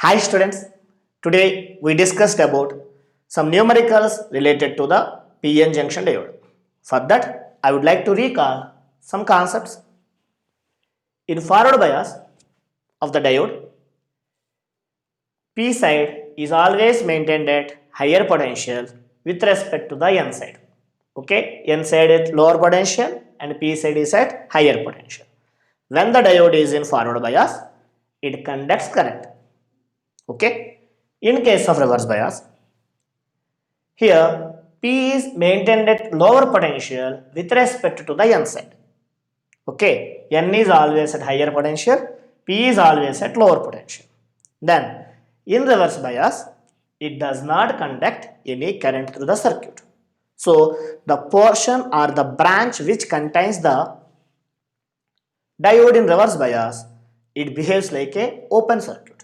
Hi students, today we discussed about some numericals related to the PN junction diode. For that, I would like to recall some concepts. In forward bias of the diode, P side is always maintained at higher potential with respect to the N side. Okay, N side at lower potential and P side is at higher potential. When the diode is in forward bias, it conducts current. Okay, in case of reverse bias, here P is maintained at lower potential with respect to the N side. Okay, N is always at higher potential, P is always at lower potential. Then in reverse bias, it does not conduct any current through the circuit. So the portion or the branch which contains the diode in reverse bias, it behaves like a open circuit.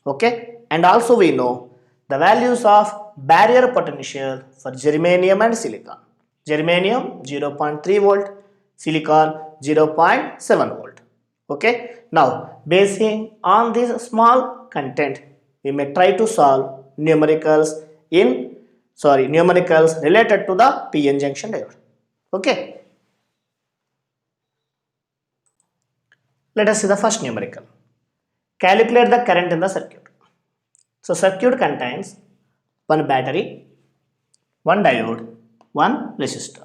Okay, and also we know the values of barrier potential for germanium and silicon. Germanium 0.3 volt, silicon 0.7 volt. Okay, now basing on this small content, we may try to solve numericals related to the PN junction diode. Okay, let us see the first numerical. Calculate the current in the circuit. So circuit contains one battery, one diode, one resistor.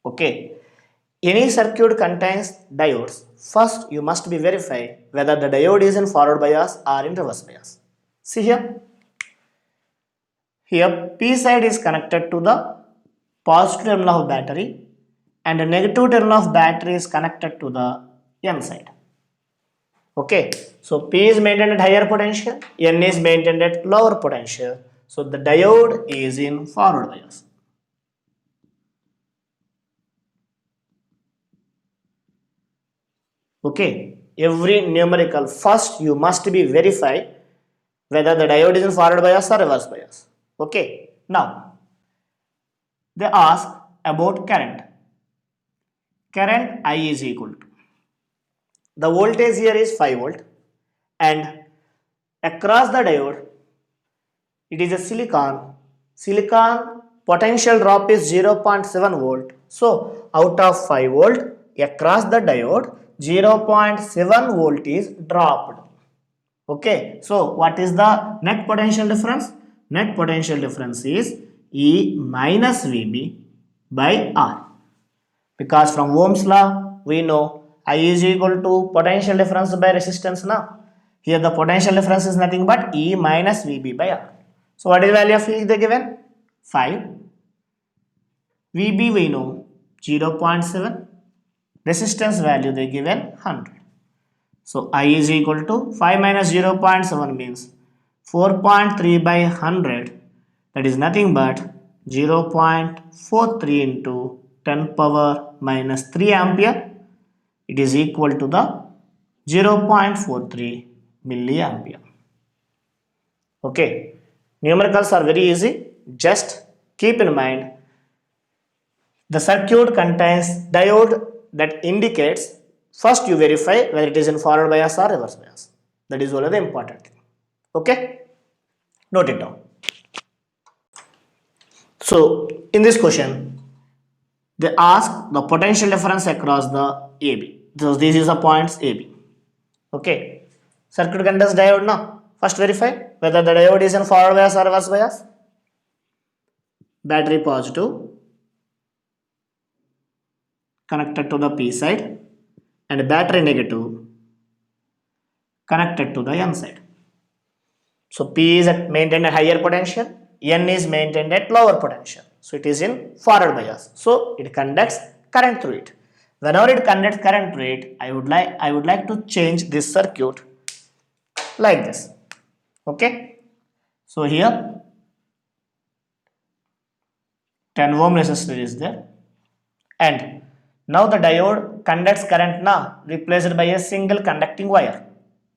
Okay. Any circuit contains diodes. First, you must be verify whether the diode is in forward bias or in reverse bias. See here. Here, P side is connected to the positive terminal of battery and the negative terminal of battery is connected to the N side. Okay, so P is maintained at higher potential, N is maintained at lower potential. So the diode is in forward bias. Okay, every numerical first you must be verify whether the diode is in forward bias or reverse bias. Okay, now they ask about current. Current I is equal to the voltage here is 5 volt and across the diode it is a silicon potential drop is 0.7 volt. So out of 5 volt across the diode 0.7 volt is dropped. Okay, so what is the net potential difference? Net potential difference is E minus VB by R. Because from Ohm's law, we know I is equal to potential difference by resistance now. Here the potential difference is nothing but E minus VB by R. So what is the value of E they given? 5. VB we know 0.7. Resistance value they given 100. So I is equal to 5 minus 0.7 means 4.3 by 100, that is nothing but 0.43 into 10 power minus 3 ampere. It is equal to the 0.43 milliampere. Okay, numericals are very easy. Just keep in mind the circuit contains diode that indicates. First you verify whether it is in forward bias or reverse bias. That is only the important thing. Okay, note it down. So in this question they ask the potential difference across the AB. So this is the points AB. Okay, circuit contains diode now. First verify whether the diode is in forward bias or reverse bias. Battery positive connected to the P side and battery negative connected to the N side. So P is maintained at higher potential, N is maintained at lower potential. So it is in forward bias. So it conducts current through it. Whenever it conducts current through it, I would like to change this circuit like this. Okay. So here 10 ohm resistor is there, and now the diode conducts current now replaced by a single conducting wire.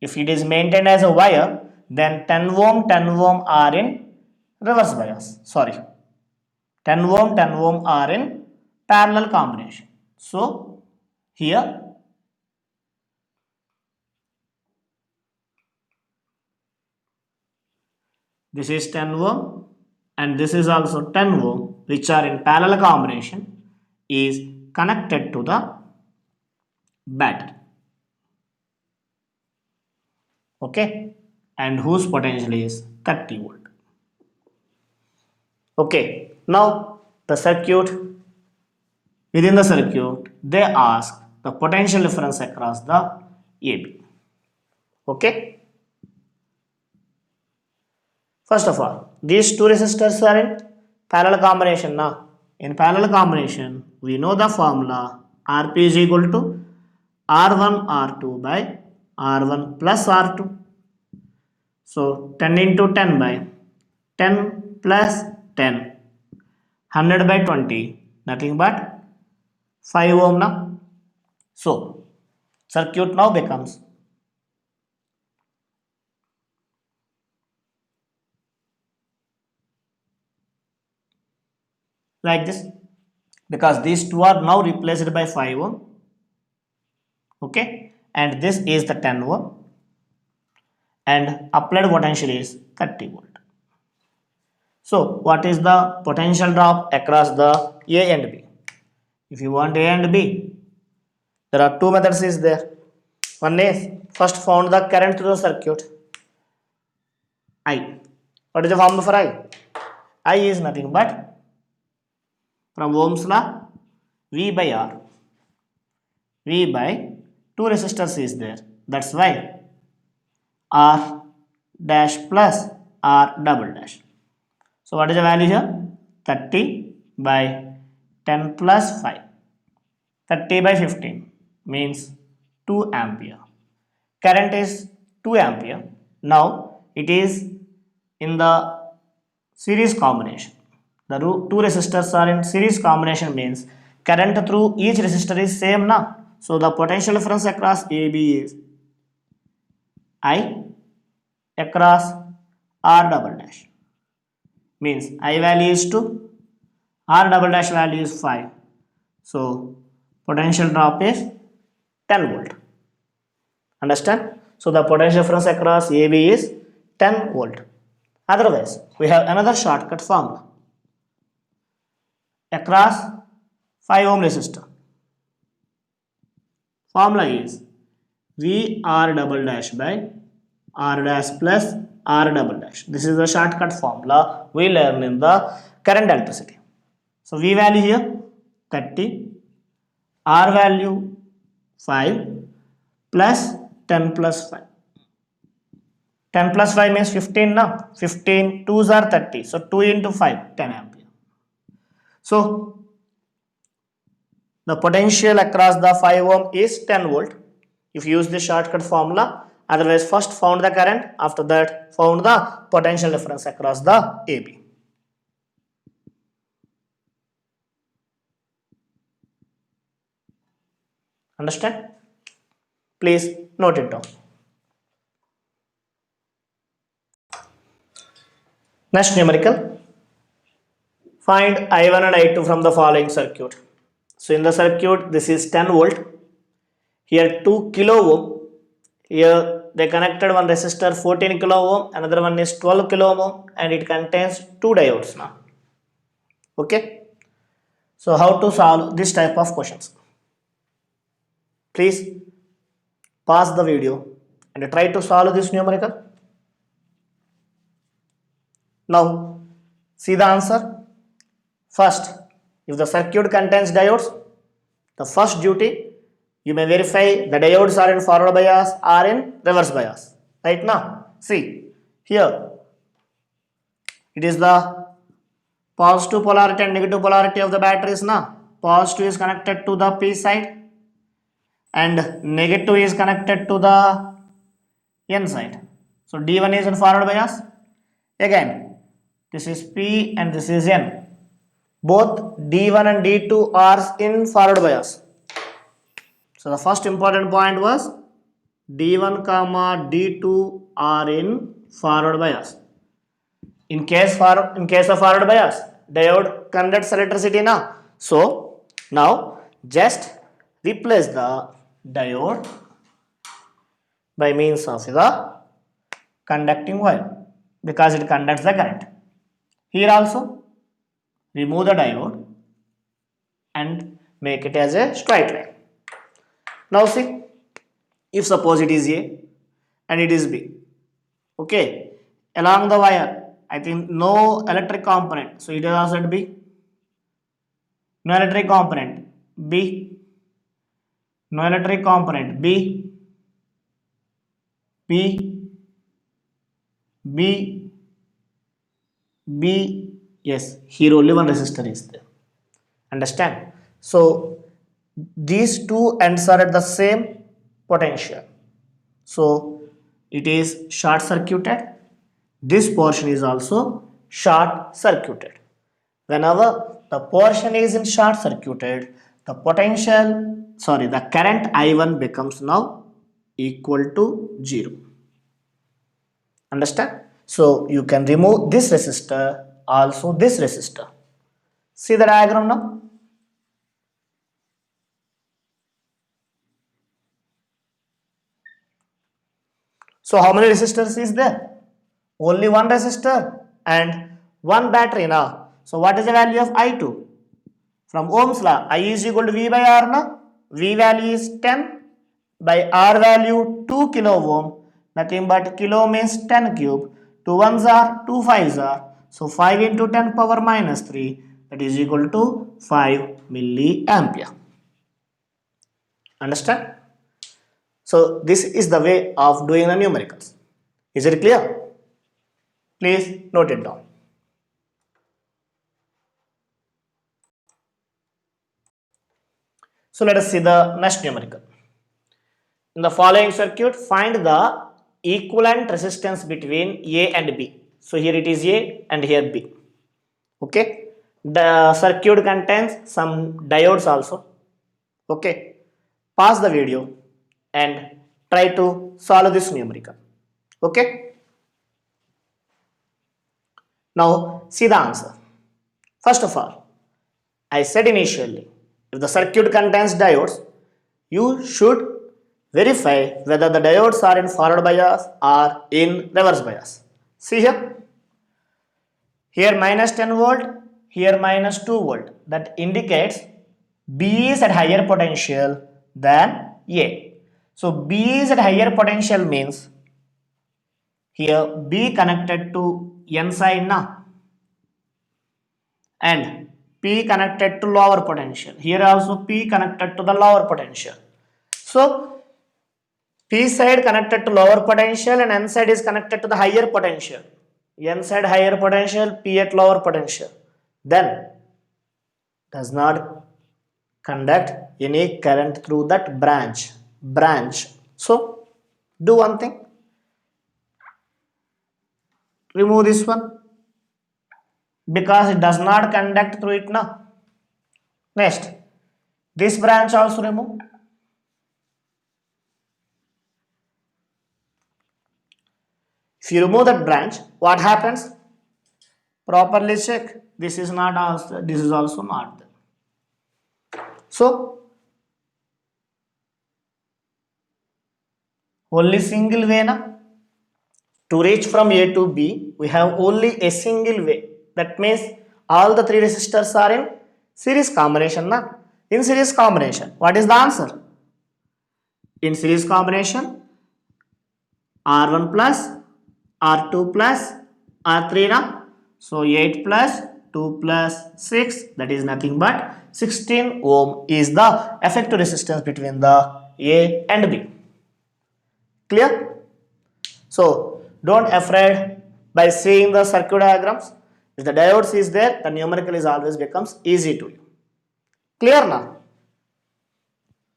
If it is maintained as a wire, then 10 ohm are in reverse bias. Sorry, 10 ohm are in parallel combination. So here this is 10 ohm and this is also 10 ohm, which are in parallel combination, is connected to the battery. Okay, and whose potential is 30 volt. Okay, now the circuit, within the circuit they ask the potential difference across the AB. Okay, first of all, these two resistors are in parallel combination. Now in parallel combination we know the formula, Rp is equal to R1 R2 by R1 plus R2. So 10 into 10 by 10 plus 10, 100 by 20, nothing but 5 ohm now. So circuit now becomes like this, because these two are now replaced by 5 ohm. Okay, and this is the 10 ohm and applied potential is 30 volt. So what is the potential drop across the A and B? If you want A and B, there are two methods is there. One is first found the current through the circuit, I. What is the formula for I? I is nothing but from Ohm's law, V by R. V by two resistors is there. That's why R dash plus R double dash. So what is the value here? 30 by 10 plus 5. 30 by 15 means 2 ampere. Current is 2 ampere. Now it is in the series combination. The two resistors are in series combination means current through each resistor is same now. So the potential difference across AB is I across R double dash. Means I value is 2, R double dash value is 5. So potential drop is 10 volt. Understand? So the potential difference across AB is 10 volt. Otherwise, we have another shortcut formula. Across 5 ohm resistor, formula is VR double dash by R dash plus R double dash. This is the shortcut formula we learn in the current electricity. So V value here 30, R value 5 plus 10 plus 5. 10 plus 5 means 15 now. 15 2s are 30. So 2 into 5, 10 ampere. So the potential across the 5 ohm is 10 volt if you use the shortcut formula. Otherwise, first found the current, after that found the potential difference across the AB. Understand? Please note it down. Next numerical. Find I1 and I2 from the following circuit. So in the circuit, this is 10 volt. Here 2 kilo ohm. Here they connected one resistor 14 kilo ohm, another one is 12 kilo ohm, and it contains two diodes now. Okay. So how to solve this type of questions? Please pause the video and try to solve this numerical. Now see the answer. First, if the circuit contains diodes, the first duty, you may verify the diodes are in forward bias or in reverse bias. Right now, see here, it is the positive polarity and negative polarity of the batteries now. Positive is connected to the P side and negative is connected to the N side. So D1 is in forward bias. Again, this is P and this is N. Both D1 and D2 are in forward bias. So the first important point was D1 comma D2 are in forward bias. In case of forward bias, diode conducts electricity now. So now just replace the diode by means of the conducting wire. because it conducts the current. Here also remove the diode and make it as a straight line. Now see, if suppose it is A and it is B, okay, along the wire, I think no electric component, so it is also at B. No electric component, B. No electric component, B, B, B, B. Yes, here only one resistor is there. Understand? So these two ends are at the same potential. So it is short circuited. This portion is also short circuited. Whenever the portion is in short circuited, the the current I1 becomes now equal to 0. Understand? So you can remove this resistor, also this resistor. See the diagram now? So how many resistors is there? Only one resistor and one battery now. So what is the value of I2? From Ohm's law, I is equal to V by R now. V value is 10 by R value 2 kilo ohm. Nothing but kilo means 10 cube. 2 ones are 2 fives are. So 5 into 10 power minus 3, that is equal to 5 milliampere. Understand? So this is the way of doing the numericals. Is it clear? Please note it down. So let us see the next numerical. In the following circuit, find the equivalent resistance between A and B. So here it is A and here B. Okay. The circuit contains some diodes also. Okay. Pause the video and try to solve this numerical. Okay. Now see the answer. First of all, I said initially, if the circuit contains diodes, you should verify whether the diodes are in forward bias or in reverse bias. See here, here minus 10 volt, here minus 2 volt. That indicates B is at higher potential than A. So B is at higher potential means here B connected to N side now and P connected to lower potential. Here also P connected to the lower potential. So P side connected to lower potential and N side is connected to the higher potential. N side higher potential, P at lower potential. Then does not conduct any current through that branch. So do one thing. Remove this one because it does not conduct through it now. Next, this branch also remove. If you remove that branch, what happens? Properly check. This is not also, this is also not there. So only single way na? To reach from A to B, we have only a single way. That means all the three resistors are in series combination na? In series combination, what is the answer? In series combination, R1 plus, R2 plus, R3 na? So 8 plus 2 plus 6, that is nothing but 16 ohm is the effective resistance between the A and B. Clear? So don't afraid by seeing the circuit diagrams. If the diodes is there, the numerical is always becomes easy to you. Clear now?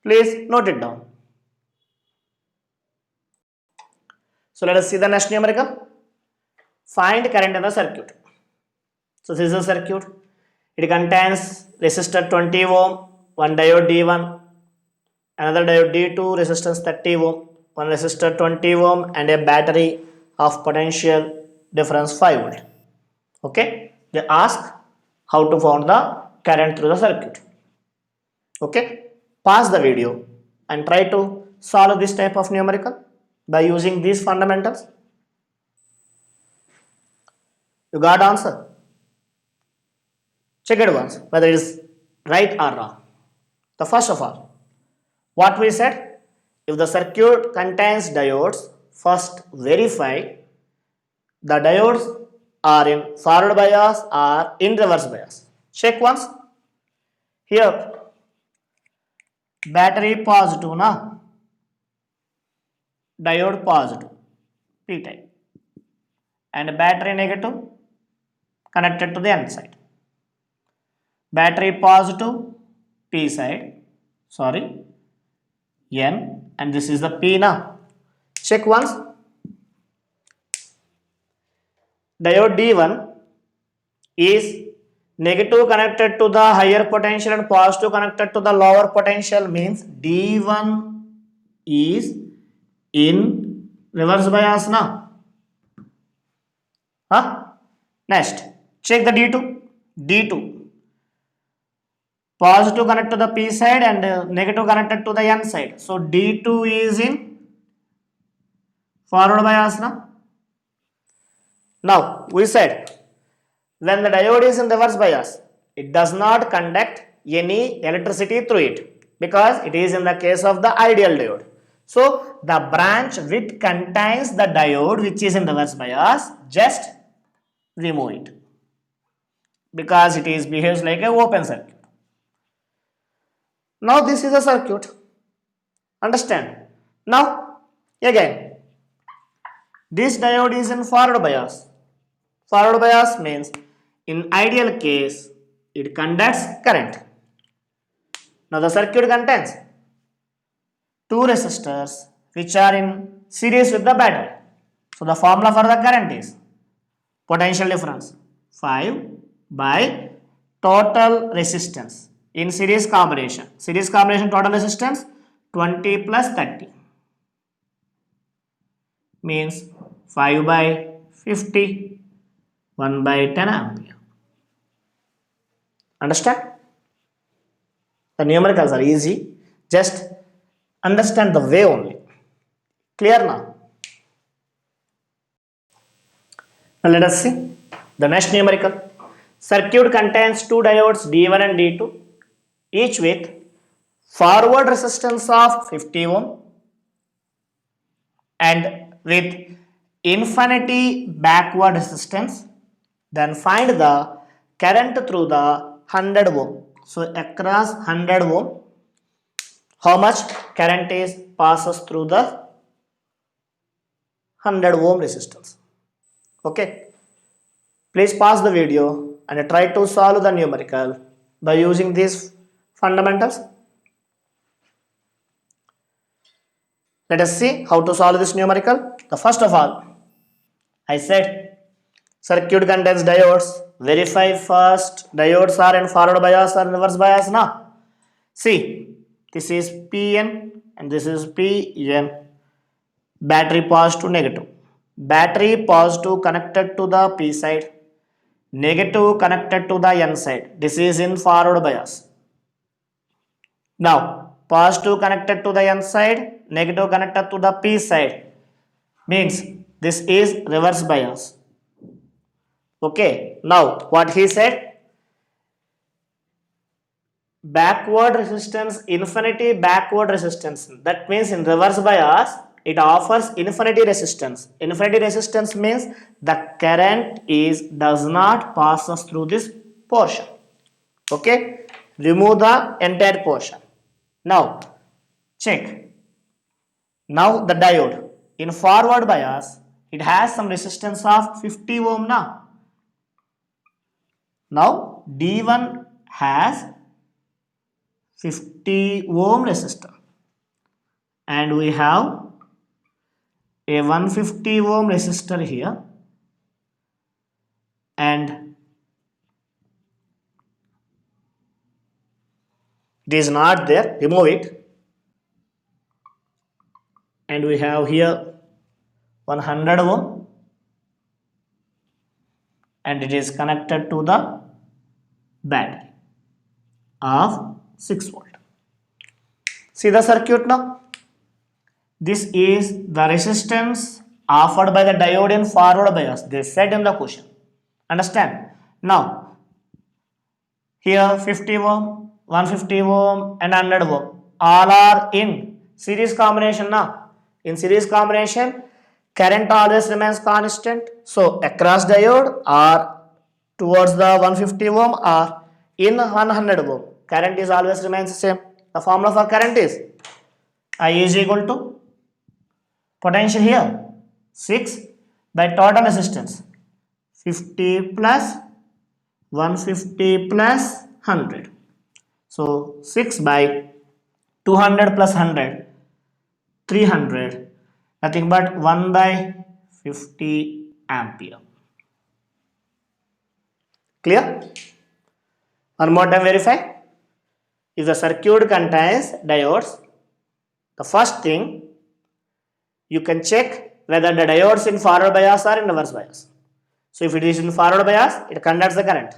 Please note it down. So let us see the next numerical. Find current in the circuit. So this is a circuit. It contains resistor 20 ohm, one diode D1, another diode D2, resistance 30 ohm, one resistor 20 ohm and a battery of potential difference 5 volt. Okay. They ask how to find the current through the circuit. Okay. Pause the video and try to solve this type of numerical by using these fundamentals. You got answer? Check it once whether it is right or wrong. The first of all, what we said, if the circuit contains diodes, first verify the diodes are in forward bias or in reverse bias. Check once. Here, battery positive na, diode positive, P type, and battery negative connected to the N side. Battery positive, P side, sorry, N, and this is the P now. Check once. Diode D1 is negative connected to the higher potential and positive connected to the lower potential, means D1 is in reverse bias now. Next, check the D2. D2 positive connect to the P side and negative connected to the N side. So D2 is in forward bias now. Now we said when the diode is in reverse bias, it does not conduct any electricity through it because it is in the case of the ideal diode. So the branch which contains the diode which is in reverse bias, just remove it because it is behaves like a open circuit. Now this is a circuit. Understand? Now again, this diode is in forward bias. Forward bias means in ideal case it conducts current. Now the circuit contains two resistors which are in series with the battery. So the formula for the current is potential difference 5 by total resistance in series combination. Series combination total resistance 20 plus 30 means 5 by 50, 1 by 10 ampere. Understand? The numericals are easy. Just understand the way only. Clear now? Now let us see the next numerical. Circuit contains two diodes D1 and D2, each with forward resistance of 50 ohm and with infinity backward resistance. Then find the current through the 100 ohm. So across 100 ohm, how much current is passes through the 100 ohm resistance. Okay. Please pause the video and try to solve the numerical by using these fundamentals. Let us see how to solve this numerical. The first of all, I said circuit contains diodes. Verify first diodes are in forward bias or reverse bias now. See, this is Pn and this is Pn. Battery positive negative. Battery positive connected to the P side, negative connected to the N side. This is in forward bias. Now positive connected to the N side, negative connected to the P side, means this is reverse bias. Okay, now what he said, backward resistance, infinity backward resistance, that means in reverse bias it offers infinity resistance. Infinity resistance means the current does not passes through this portion. Okay, remove the entire portion. Now check. Now the diode in forward bias, it has some resistance of 50 ohm now. Now D1 has 50 ohm resistor and we have a 150 ohm resistor here and it is not there, remove it, and we have here 100 ohm and it is connected to the battery of 6 volt. See the circuit now. This is the resistance offered by the diode in forward bias. They said in the question. Understand? Now, here 50 ohm, 150 ohm and 100 ohm all are in series combination now. In series combination, current always remains constant. So, across diode or towards the 150 ohm or in 100 ohm, current is always remains the same. The formula for current is I is equal to potential here 6 by total resistance 50 plus 150 plus 100. So 6 by 200 plus 100 300, nothing but 1 by 50 ampere. Clear? One more time verify. If the circuit contains diodes, the first thing you can check whether the diodes in forward bias or in reverse bias. So if it is in forward bias, it conducts the current.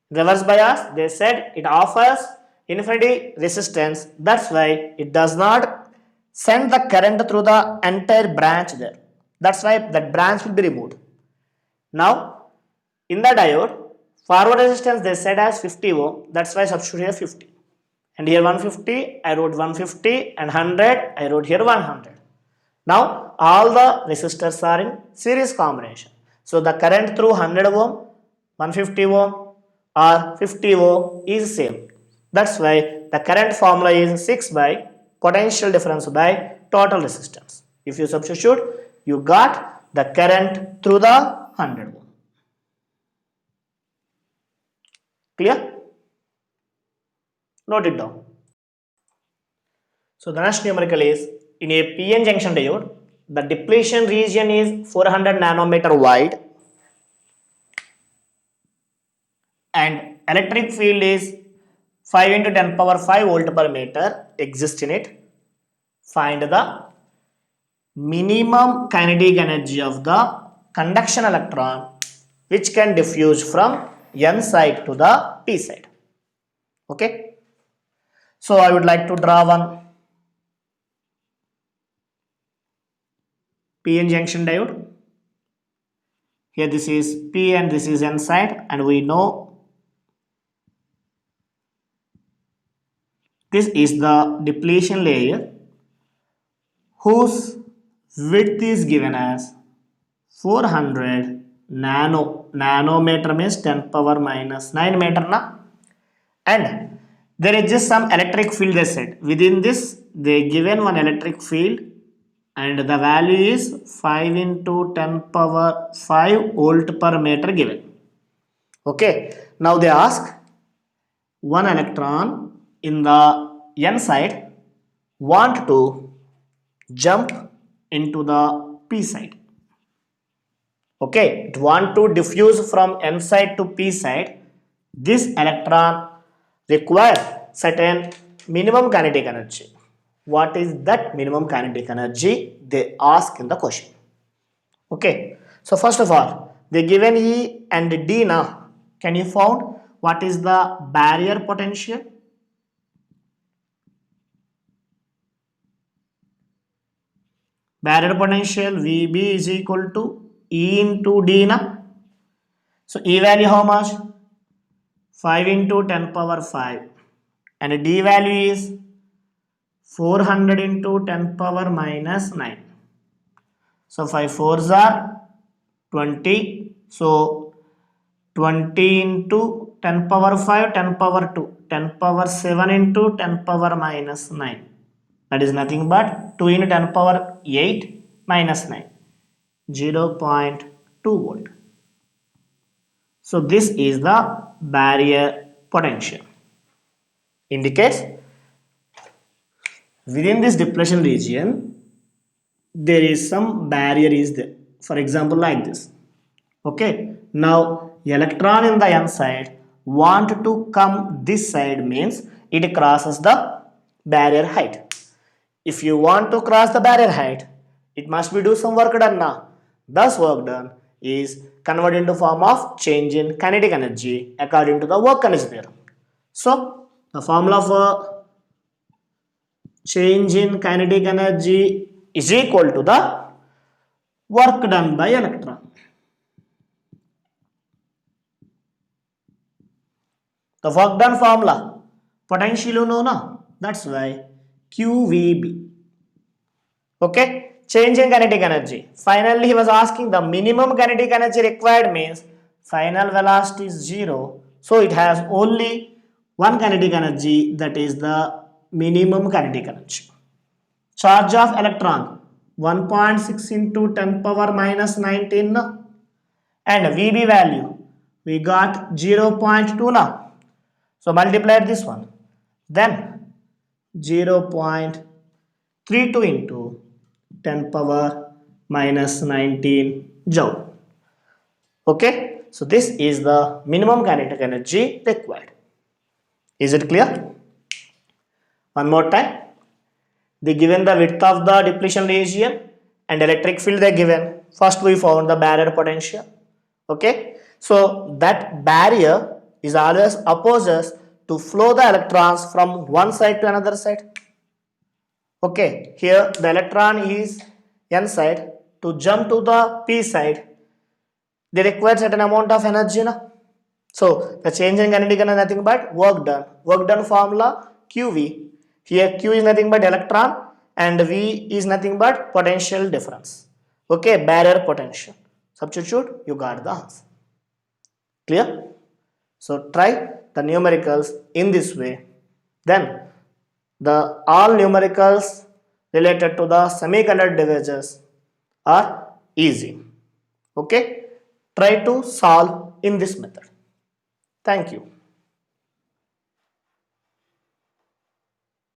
Reverse bias, they said it offers infinity resistance. That's why it does not send the current through the entire branch there. That's why that branch will be removed. Now, in the diode, forward resistance they said as 50 ohm. That's why substitute here 50. And here 150, I wrote 150 and 100, I wrote here 100. Now, all the resistors are in series combination. So, the current through 100 ohm, 150 ohm or 50 ohm is same. That's why the current formula is 6 by potential difference by total resistance. If you substitute, you got the current through the 100 ohm. Clear? Note it down. So the next numerical is in a PN junction diode, the depletion region is 400 nanometer wide and electric field is 5 into 10 power 5 volt per meter exists in it. Find the minimum kinetic energy of the conduction electron which can diffuse from N side to the P side. Okay. So I would like to draw one PN junction diode. Here this is P and this is N side, and we know this is the depletion layer whose width is given as 400 nanometer means 10 power minus 9 meter na, and there is just some electric field they said. Within this they given one electric field and the value is 5 into 10 power 5 volt per meter given. Okay, now they ask one electron in the N side want to jump into the P side. Okay, it want to diffuse from N side to P side. This electron requires certain minimum kinetic energy. What is that minimum kinetic energy? They ask in the question. Okay, so first of all, they given E and D now. Can you found what is the barrier potential? Barrier potential VB is equal to E into D na. So E value how much? 5 into 10 power 5 and D value is 400 into 10 power minus 9. So 5 fours are 20. So 20 into 10 power 5, 10 power 2, 10 power 7 into 10 power minus 9. That is nothing but 2 into 10 power 8 minus 9, 0.2 volt. So this is the barrier potential. Indicates within this depletion region there is some barrier is there. For example, like this. Okay. Now electron in the N side want to come this side means it crosses the barrier height. If you want to cross the barrier height, it must be do some work done now. Thus work done is converted into form of change in kinetic energy according to the work energy there. So the formula for change in kinetic energy is equal to the work done by electron. The work done formula, potential you know na, that's why QVB. Okay, change in kinetic energy. Finally, he was asking the minimum kinetic energy required means final velocity is 0. So it has only one kinetic energy, that is the minimum kinetic energy. Charge of electron 1.6 into 10 power minus 19 na? And VB value we got 0.2 now. So multiply this one. Then 0.32 into 10 power minus 19 joule. Okay, so this is the minimum kinetic energy required. Is it clear? One more time. They given the width of the depletion region and electric field they given. First we found the barrier potential. Okay, so that barrier is always opposes to flow the electrons from one side to another side. Okay, here the electron is n side. To jump to the p side, they require certain amount of energy. Na? So the change in kinetic energy is nothing but work done. Work done formula QV. Here Q is nothing but electron and V is nothing but potential difference. Okay, barrier potential. Substitute, you got the answer. Clear? So try the numericals in this way. Then the all numericals related to the semiconductor devices are easy. Okay? Try to solve in this method. Thank you.